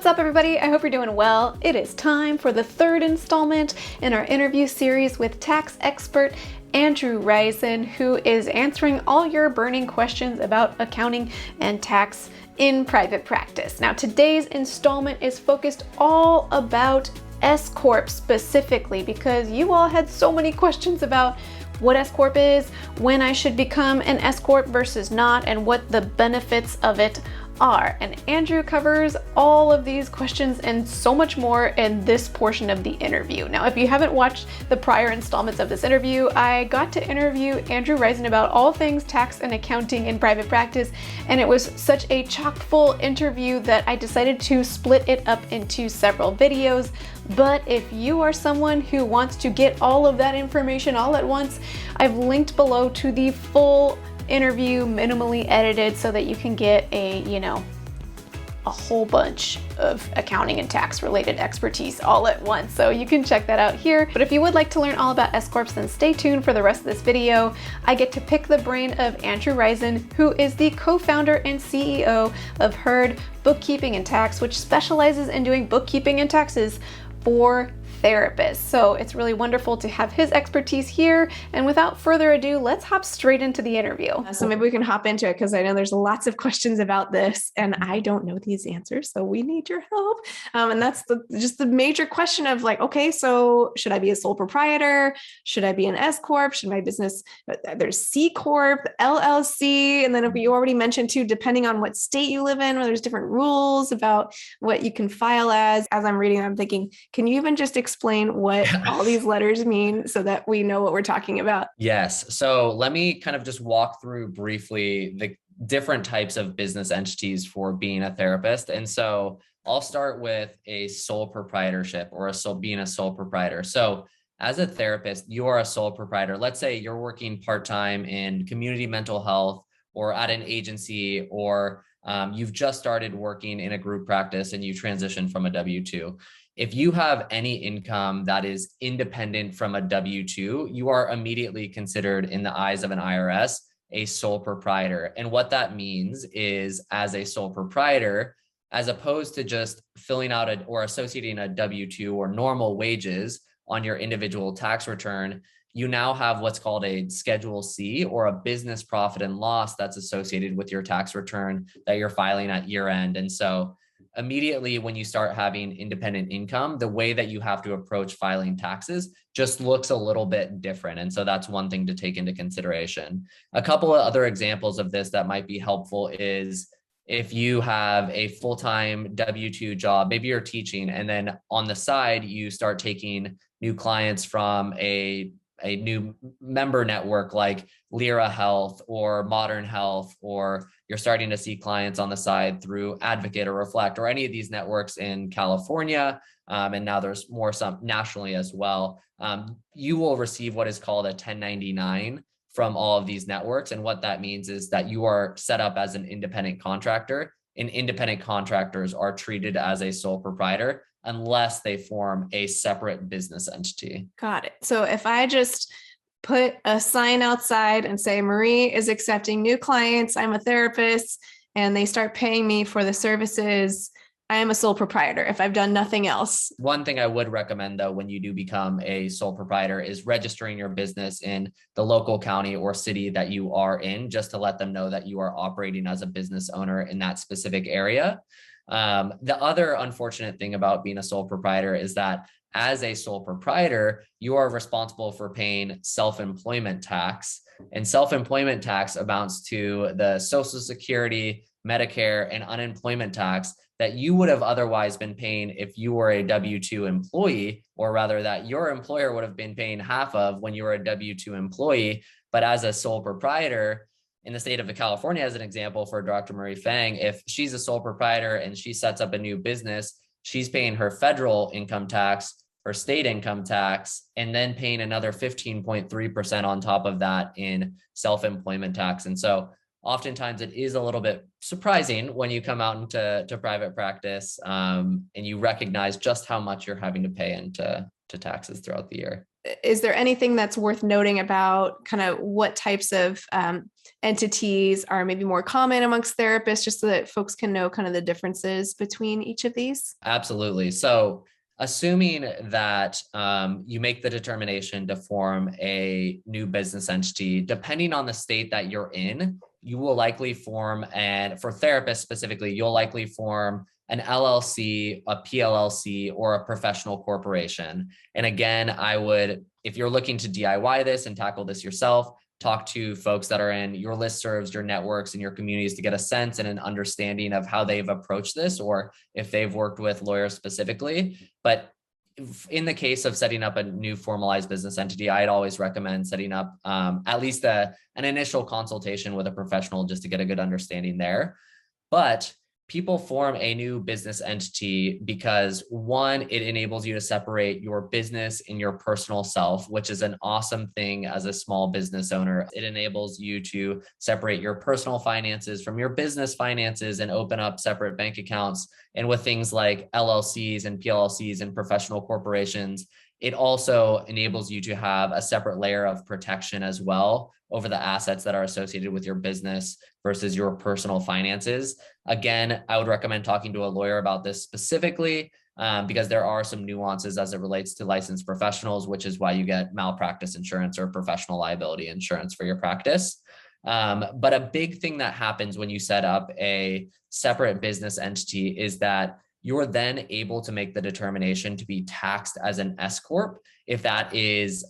up, everybody? I hope you're doing well. It is time for the third installment in our interview series with tax expert Andrew Riesen, who is answering all your burning questions about accounting and tax in private practice. Now, today's installment is focused all about S Corp specifically, because you all had so many questions about what S Corp is, when I should become an S Corp versus not, and what the benefits of it are. And Andrew covers all of these questions and so much more in this portion of the interview. Now, if you haven't watched the prior installments of this interview, I got to interview Andrew Riesen about all things tax and accounting in private practice, and it was such a chock-full interview that I decided to split it up into several videos. But if you are someone who wants to get all of that information all at once, I've linked below to the full interview, minimally edited, so that you can get a whole bunch of accounting and tax related expertise all at once. So you can check that out here. But if you would like to learn all about S Corps, then stay tuned for the rest of this video. I get to pick the brain of Andrew Riesen, who is the co-founder and CEO of Herd Bookkeeping and Tax, which specializes in doing bookkeeping and taxes for therapists. So it's really wonderful to have his expertise here. And without further ado, let's hop straight into the interview. So maybe we can hop into it, because I know there's lots of questions about this and I don't know these answers. So we need your help. And that's just the major question of like, okay, so should I be a sole proprietor? Should I be an S Corp? Should my business, there's C Corp, LLC. And then if you already mentioned too, depending on what state you live in, where there's different rules about what you can file as I'm reading, I'm thinking, can you even just explain what all these letters mean so that we know what we're talking about? Yes. So let me kind of just walk through briefly the different types of business entities for being a therapist. And so I'll start with a sole proprietorship, or being a sole proprietor. So as a therapist, you are a sole proprietor. Let's say you're working part-time in community mental health or at an agency, or you've just started working in a group practice and you transitioned from a W-2. If you have any income that is independent from a W-2, you are immediately considered, in the eyes of an IRS, a sole proprietor. And what that means is, as a sole proprietor, as opposed to just filling out or associating a W-2 or normal wages on your individual tax return, you now have what's called a Schedule C, or a business profit and loss that's associated with your tax return that you're filing at year end. And so immediately when you start having independent income, the way that you have to approach filing taxes just looks a little bit different. And so that's one thing to take into consideration. A couple of other examples of this that might be helpful is if you have a full-time W-2 job, maybe you're teaching, and then on the side, you start taking new clients from a new member network like Lyra Health or Modern Health, or you're starting to see clients on the side through Advocate or Reflect or any of these networks in California. And now there's some nationally as well. You will receive what is called a 1099 from all of these networks. And what that means is that you are set up as an independent contractor, and independent contractors are treated as a sole proprietor unless they form a separate business entity. Got it. So if I just put a sign outside and say, Marie is accepting new clients, I'm a therapist, and they start paying me for the services, I am a sole proprietor if I've done nothing else. One thing I would recommend, though, when you do become a sole proprietor, is registering your business in the local county or city that you are in, just to let them know that you are operating as a business owner in that specific area. The other unfortunate thing about being a sole proprietor is that as a sole proprietor, you are responsible for paying self-employment tax, and self-employment tax amounts to the Social Security, Medicare, and unemployment tax that you would have otherwise been paying if you were a W-2 employee, or rather that your employer would have been paying half of when you were a W-2 employee. But as a sole proprietor, in the state of California, as an example for Dr. Marie Fang, if she's a sole proprietor and she sets up a new business, she's paying her federal income tax, her state income tax, and then paying another 15.3% on top of that in self-employment tax. And so oftentimes it is a little bit surprising when you come out into private practice and you recognize just how much you're having to pay into taxes throughout the year. is there anything that's worth noting about kind of what types of entities are maybe more common amongst therapists, just so that folks can know kind of the differences between each of these? Absolutely. So assuming that you make the determination to form a new business entity, depending on the state that you're in, you will likely form, and for therapists specifically, you'll likely form an LLC, a PLLC, or a professional corporation. And again, I would, if you're looking to DIY this and tackle this yourself, talk to folks that are in your listservs, your networks, and your communities to get a sense and an understanding of how they've approached this, or if they've worked with lawyers specifically. But in the case of setting up a new formalized business entity, I'd always recommend setting up at least an initial consultation with a professional just to get a good understanding there. But people form a new business entity because, one, it enables you to separate your business and your personal self, which is an awesome thing as a small business owner. It enables you to separate your personal finances from your business finances and open up separate bank accounts. And with things like LLCs and PLLCs and professional corporations, it also enables you to have a separate layer of protection as well over the assets that are associated with your business versus your personal finances. Again, I would recommend talking to a lawyer about this specifically because there are some nuances as it relates to licensed professionals, which is why you get malpractice insurance or professional liability insurance for your practice. But a big thing that happens when you set up a separate business entity is that you're then able to make the determination to be taxed as an S Corp if that is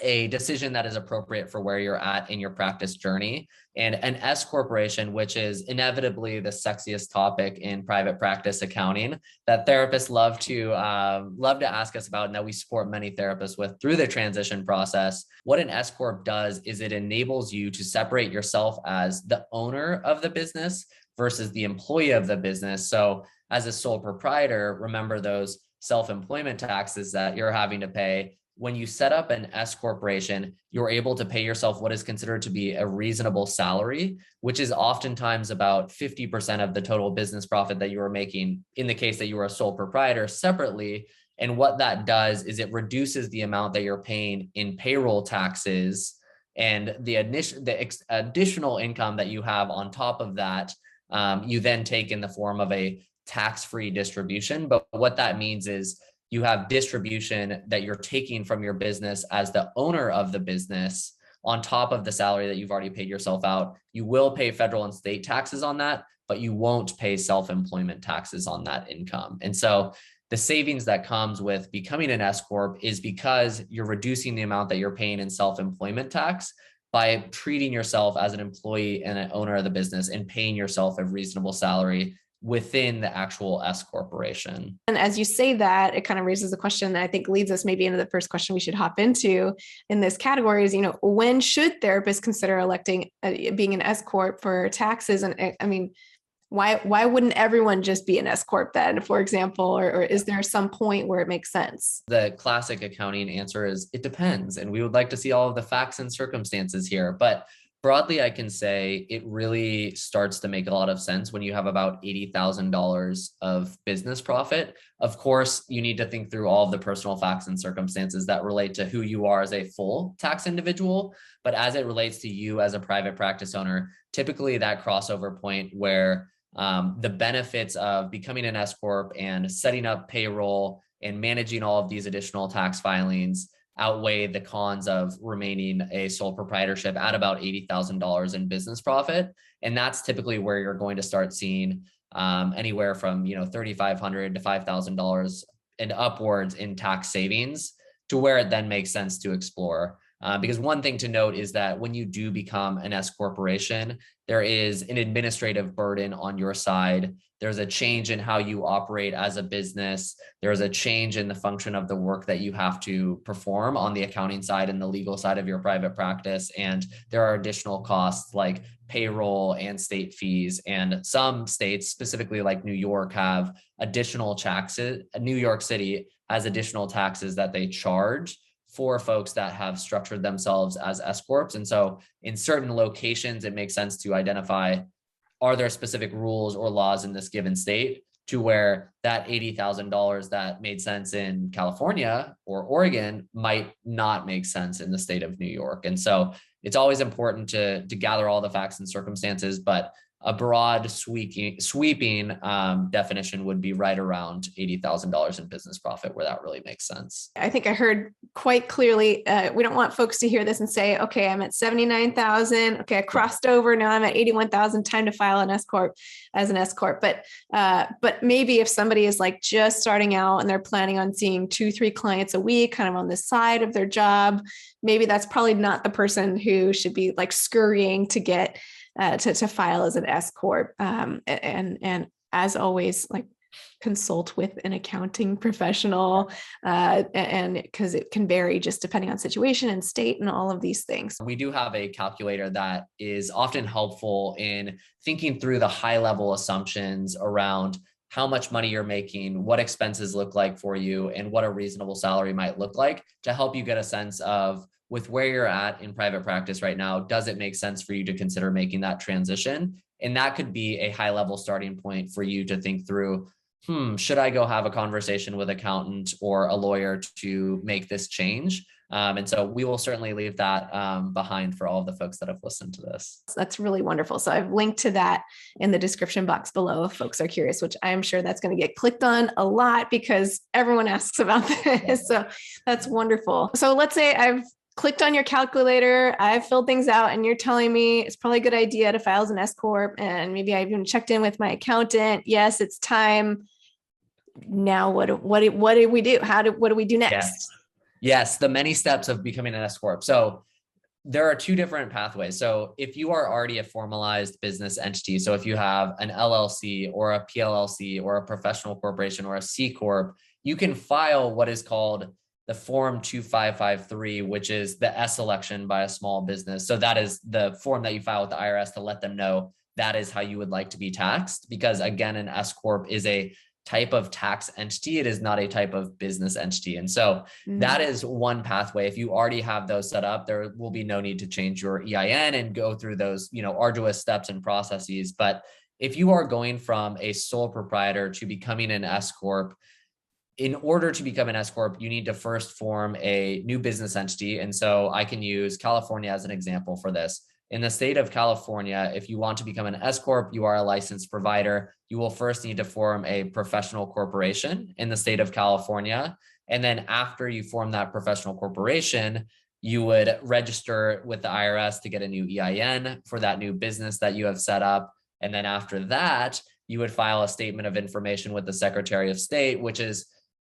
a decision that is appropriate for where you're at in your practice journey. And an S corporation, which is inevitably the sexiest topic in private practice accounting that therapists love to ask us about, and that we support many therapists with through the transition process. What an S corp does is it enables you to separate yourself as the owner of the business versus the employee of the business. So as a sole proprietor, remember those self-employment taxes that you're having to pay. When you set up an S corporation, you're able to pay yourself what is considered to be a reasonable salary, which is oftentimes about 50% of the total business profit that you are making in the case that you are a sole proprietor separately. And what that does is it reduces the amount that you're paying in payroll taxes, and the additional income that you have on top of that, you then take in the form of a tax-free distribution. But what that means is you have distribution that you're taking from your business as the owner of the business on top of the salary that you've already paid yourself out. You will pay federal and state taxes on that, but you won't pay self-employment taxes on that income. And so the savings that comes with becoming an S Corp is because you're reducing the amount that you're paying in self-employment tax by treating yourself as an employee and an owner of the business and paying yourself a reasonable salary within the actual S corporation. And as you say that, it kind of raises the question that I think leads us maybe into the first question we should hop into in this category is, when should therapists consider electing being an S Corp for taxes? And I mean, why wouldn't everyone just be an S Corp then, for example, or is there some point where it makes sense? The classic accounting answer is it depends. And we would like to see all of the facts and circumstances here. But broadly, I can say it really starts to make a lot of sense when you have about $80,000 of business profit. Of course, you need to think through all of the personal facts and circumstances that relate to who you are as a full tax individual. But as it relates to you as a private practice owner, typically that crossover point where the benefits of becoming an S Corp and setting up payroll and managing all of these additional tax filings outweigh the cons of remaining a sole proprietorship at about $80,000 in business profit. And that's typically where you're going to start seeing anywhere from $3,500 to $5,000 and upwards in tax savings, to where it then makes sense to explore. Because one thing to note is that when you do become an S corporation, there is an administrative burden on your side. There's a change in how you operate as a business. There's a change in the function of the work that you have to perform on the accounting side and the legal side of your private practice. And there are additional costs like payroll and state fees. And some states, specifically like New York, have additional taxes. New York City has additional taxes that they charge for folks that have structured themselves as S Corps. And so in certain locations, it makes sense to identify, are there specific rules or laws in this given state to where that $80,000 that made sense in California or Oregon might not make sense in the state of New York. And so it's always important to gather all the facts and circumstances, but a broad sweeping definition would be right around $80,000 in business profit, where that really makes sense. I think I heard quite clearly, we don't want folks to hear this and say, okay, I'm at 79,000. Okay, I crossed over. Now I'm at 81,000. Time to file an S Corp as an S Corp. But maybe if somebody is like just starting out and they're planning on seeing 2-3 clients a week, kind of on the side of their job, maybe that's probably not the person who should be like scurrying to get to file as an S Corp. And as always, like consult with an accounting professional, and because it can vary just depending on situation and state and all of these things. We do have a calculator that is often helpful in thinking through the high level assumptions around how much money you're making, what expenses look like for you, and what a reasonable salary might look like to help you get a sense of, with where you're at in private practice right now, does it make sense for you to consider making that transition? And that could be a high level starting point for you to think through, should I go have a conversation with an accountant or a lawyer to make this change? And so we will certainly leave that behind for all of the folks that have listened to this. That's really wonderful. So I've linked to that in the description box below if folks are curious, which I'm sure that's going to get clicked on a lot because everyone asks about this. So that's wonderful. So let's say I've clicked on your calculator, I've filled things out, and you're telling me it's probably a good idea to file as an S Corp. And maybe I've even checked in with my accountant. Yes, it's time. Now, what do we do? What do we do next? Yes, the many steps of becoming an S Corp. So there are 2 different pathways. So if you are already a formalized business entity, so if you have an LLC or a PLLC or a professional corporation or a C Corp, you can file what is called the Form 2553, which is the S election by a small business. So that is the form that you file with the IRS to let them know that is how you would like to be taxed. Because again, an S Corp is a type of tax entity. It is not a type of business entity. And so that is one pathway. If you already have those set up, there will be no need to change your EIN and go through those, arduous steps and processes. But if you are going from a sole proprietor to becoming an S Corp, in order to become an S Corp, you need to first form a new business entity. And so I can use California as an example for this. In the state of California, if you want to become an S Corp, you are a licensed provider. You will first need to form a professional corporation in the state of California. And then after you form that professional corporation, you would register with the IRS to get a new EIN for that new business that you have set up. And then after that, you would file a statement of information with the Secretary of State, which is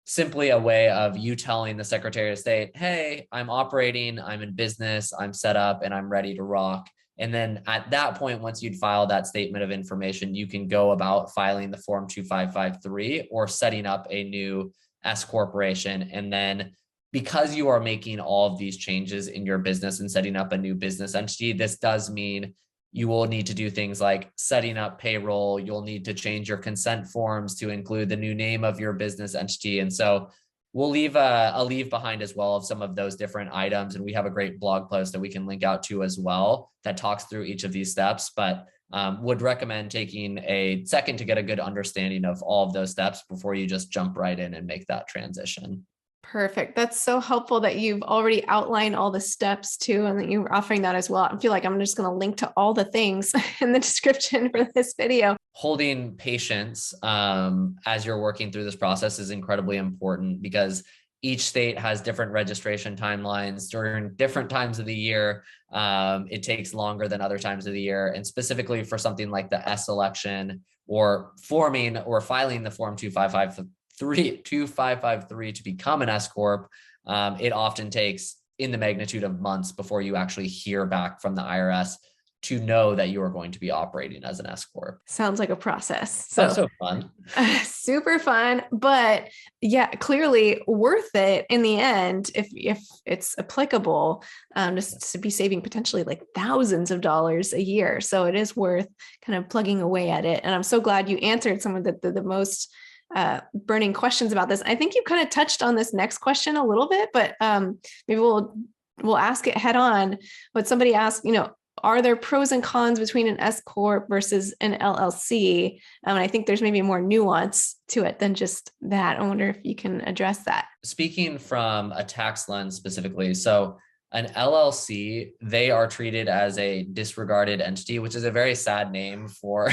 simply a way of you telling the Secretary of State, hey, I'm operating, I'm in business, I'm set up, and I'm ready to rock. And then at that point, once you'd file that statement of information, you can go about filing the Form 2553 or setting up a new S corporation. And then because you are making all of these changes in your business and setting up a new business entity, this does mean you will need to do things like setting up payroll. You'll need to change your consent forms to include the new name of your business entity. And so we'll leave behind as well of some of those different items. And we have a great blog post that we can link out to as well that talks through each of these steps, but would recommend taking a second to get a good understanding of all of those steps before you just jump right in and make that transition. Perfect. That's so helpful that you've already outlined all the steps too, and that you're offering that as well. I feel like I'm just going to link to all the things in the description for this video. Holding patience as you're working through this process is incredibly important because each state has different registration timelines during different times of the year. It takes longer than other times of the year. And specifically for something like the S election or forming or filing the Form 2553 to become an S Corp, it often takes in the magnitude of months before you actually hear back from the IRS to know that you are going to be operating as an S Corp. Sounds like a process. So fun. Super fun, but yeah, clearly worth it in the end if it's applicable, just to be saving potentially like thousands of dollars a year. So it is worth kind of plugging away at it. And I'm so glad you answered some of the most burning questions about this. I think you kind of touched on this next question a little bit, but maybe we'll ask it head on. But somebody asked, are there pros and cons between an S Corp versus an LLC? And I think there's maybe more nuance to it than just that. I wonder if you can address that. Speaking from a tax lens specifically, so an LLC, they are treated as a disregarded entity, which is a very sad name for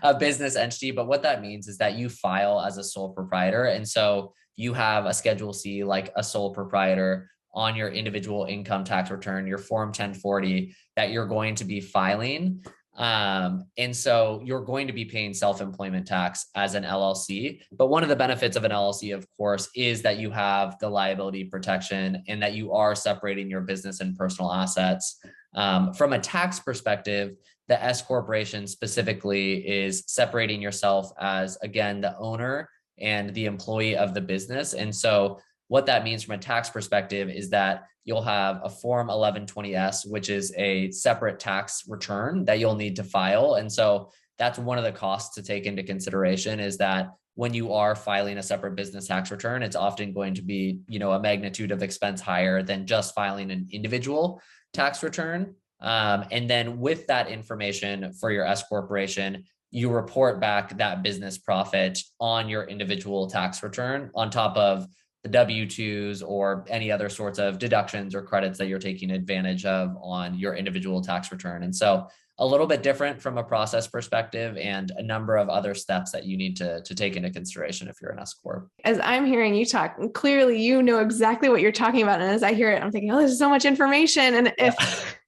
a business entity. But what that means is that you file as a sole proprietor. And so you have a Schedule C, like a sole proprietor, on your individual income tax return, your Form 1040 that you're going to be filing. And so you're going to be paying self-employment tax as an LLC. But one of the benefits of an LLC, of course, is that you have the liability protection and that you are separating your business and personal assets. From a tax perspective, the S corporation specifically is separating yourself as, again, the owner and the employee of the business. And so what that means from a tax perspective is that you'll have a Form 1120S, which is a separate tax return that you'll need to file. And so that's one of the costs to take into consideration, is that when you are filing a separate business tax return, it's often going to be, a magnitude of expense higher than just filing an individual tax return. And then with that information for your S corporation, you report back that business profit on your individual tax return on top of the W-2s or any other sorts of deductions or credits that you're taking advantage of on your individual tax return. And so a little bit different from a process perspective, and a number of other steps that you need to take into consideration if you're an S Corp. As I'm hearing you talk, clearly you know exactly what you're talking about. And as I hear it, I'm thinking, oh, there's so much information. And if,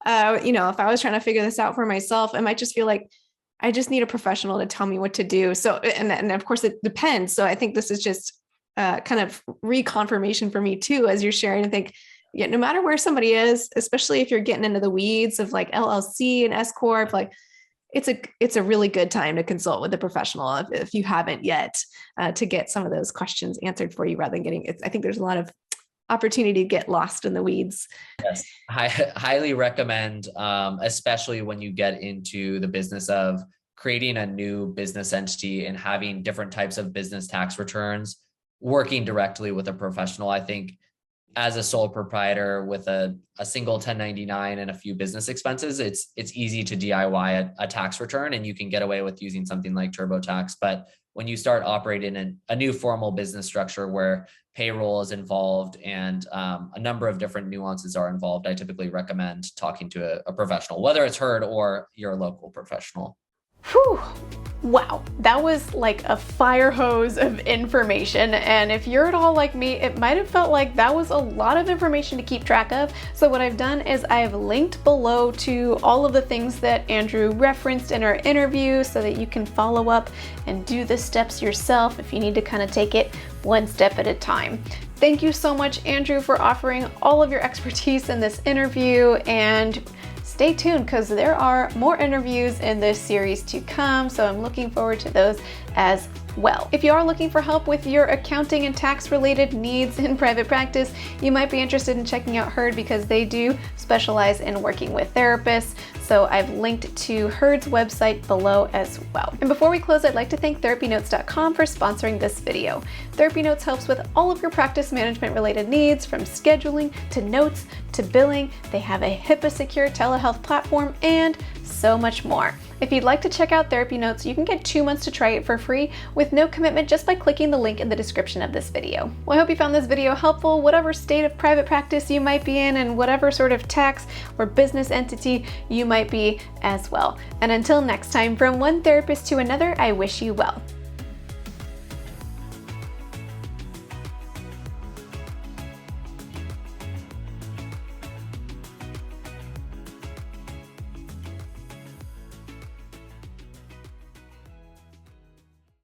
if I was trying to figure this out for myself, I might just feel like I just need a professional to tell me what to do. So, and of course it depends. So I think this is just kind of reconfirmation for me too, as you're sharing. I think, no matter where somebody is, especially if you're getting into the weeds of like LLC and S Corp, like it's a really good time to consult with a professional if you haven't yet, to get some of those questions answered for you rather than getting it. I think there's a lot of opportunity to get lost in the weeds. Yes, I highly recommend, especially when you get into the business of creating a new business entity and having different types of business tax returns, working directly with a professional. I think as a sole proprietor with a single 1099 and a few business expenses, it's easy to DIY a tax return, and you can get away with using something like TurboTax. But when you start operating in a new formal business structure where payroll is involved and a number of different nuances are involved, I typically recommend talking to a professional, whether it's Herd or your local professional. Whew. Wow, that was like a fire hose of information, and if you're at all like me, it might have felt like that was a lot of information to keep track of. So what I've done is I've linked below to all of the things that Andrew referenced in our interview so that you can follow up and do the steps yourself if you need to kind of take it one step at a time. Thank you so much, Andrew, for offering all of your expertise in this interview, and stay tuned because there are more interviews in this series to come, so I'm looking forward to those as well. If you are looking for help with your accounting and tax related needs in private practice, you might be interested in checking out Herd because they do specialize in working with therapists. So I've linked to Herd's website below as well. And before we close, I'd like to thank TherapyNotes.com for sponsoring this video. TherapyNotes helps with all of your practice management related needs, from scheduling to notes to billing. They have a HIPAA secure telehealth platform and so much more. If you'd like to check out TherapyNotes, you can get 2 months to try it for free with no commitment just by clicking the link in the description of this video. Well, I hope you found this video helpful, whatever state of private practice you might be in and whatever sort of tax or business entity you might be as well. And until next time, from one therapist to another, I wish you well.